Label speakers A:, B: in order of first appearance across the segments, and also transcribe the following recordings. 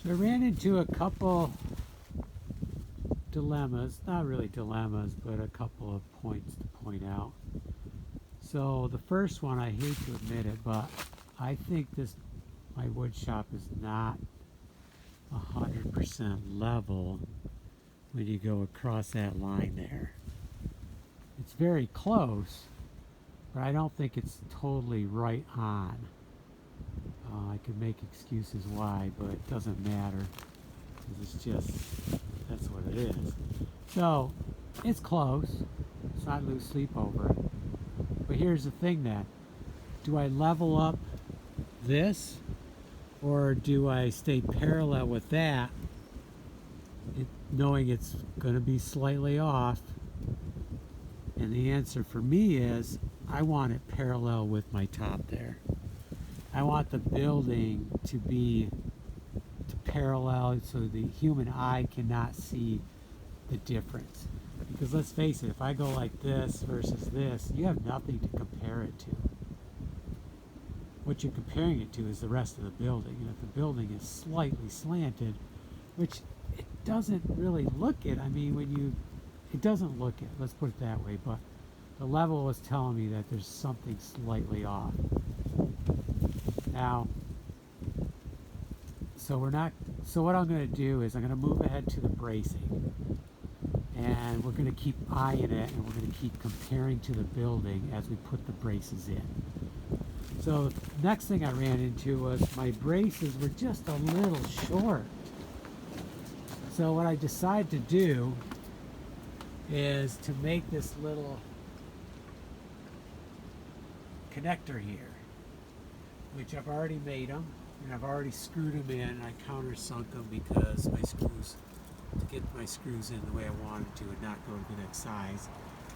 A: So I ran into a couple dilemmas, not really dilemmas, but a couple of points to point out. So the first one, I hate to admit it, but I think my wood shop is not 100% level when you go across that line there. It's very close, but I don't think it's totally right on. I could make excuses why, but it doesn't matter. It's just, that's what it is. So, it's close. Let's not lose sleep over it. But here's the thing then. Do I level up this, or do I stay parallel with that, knowing it's going to be slightly off? And the answer for me is, I want it parallel with my top there. I want the building to parallel so the human eye cannot see the difference. Because let's face it, if I go like this versus this, you have nothing to compare it to. What you're comparing it to is the rest of the building. And if the building is slightly slanted, which it doesn't really look it, I mean, it doesn't look it, let's put it that way, but the level was telling me that there's something slightly off. Now, so what I'm going to do is I'm going to move ahead to the bracing, and we're going to keep eyeing it, and we're going to keep comparing to the building as we put the braces in. So the next thing I ran into was my braces were just a little short. So what I decided to do is to make this little connector here, which I've already made them, and I've already screwed them in, and I countersunk them because to get my screws in the way I wanted to and not go to the next size,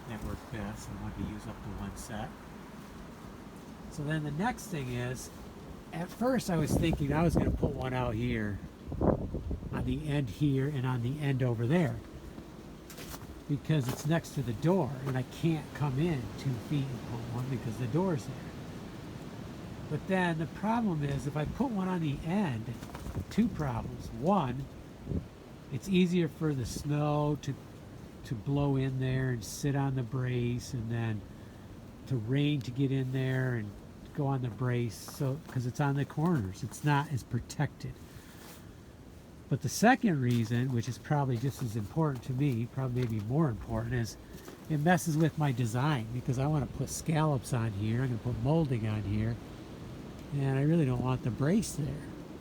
A: that worked best. I wanted to use up to one set. So then the next thing is, at first I was thinking I was going to put one out here, on the end here, and on the end over there, because it's next to the door, and I can't come in 2 feet and put one because the door's there. But then the problem is, if I put one on the end, 2 problems. One, it's easier for the snow to blow in there and sit on the brace, and then to rain to get in there and go on the brace, so because it's on the corners, it's not as protected. But the second reason, which is probably just as important to me, probably maybe more important, is it messes with my design, because I want to put scallops on here, I'm going to put molding on here, and I really don't want the brace there,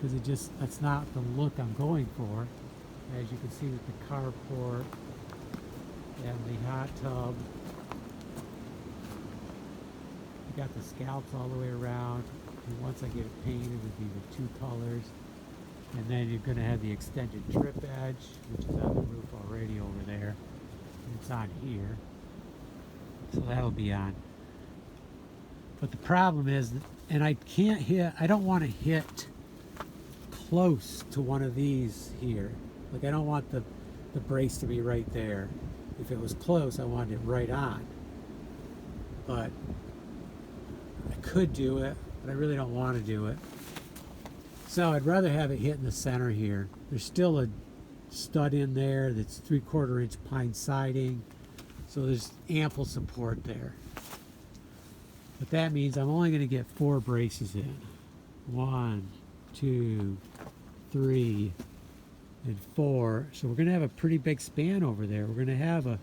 A: because that's not the look I'm going for. As you can see with the carport and the hot tub, you got the scallops all the way around, and once I get it painted, it'll be the 2 colors. And then you're going to have the extended drip edge, which is on the roof already over there. And it's on here. So that'll be on. But the problem is, and I don't want to hit close to one of these here. Like, I don't want the brace to be right there. If it was close, I wanted it right on. But I could do it, but I really don't want to do it. So I'd rather have it hit in the center here. There's still a stud in there that's 3/4 inch pine siding, so there's ample support there. But that means I'm only going to get 4 braces in. 1, 2, 3, and 4. So we're going to have a pretty big span over there. We're going to have a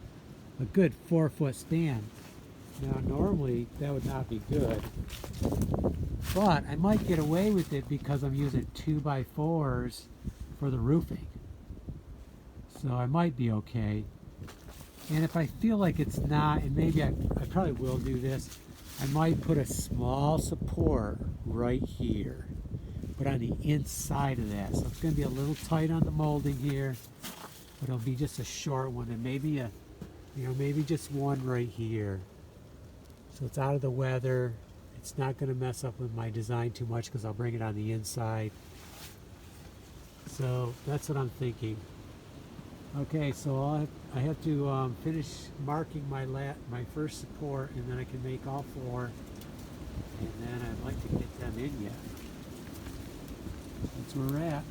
A: good 4-foot span. Now normally that would not be good, but I might get away with it because I'm using 2x4s for the roofing. So I might be okay. And if I feel like it's not, and maybe I probably will do this, I might put a small support right here, but on the inside of that. So it's going to be a little tight on the molding here, but it'll be just a short one, and maybe maybe just one right here. So it's out of the weather. It's not going to mess up with my design too much because I'll bring it on the inside. So that's what I'm thinking. Okay, so I have to finish marking my first support, and then I can make all 4, and then I'd like to get them in yet. That's where we're at.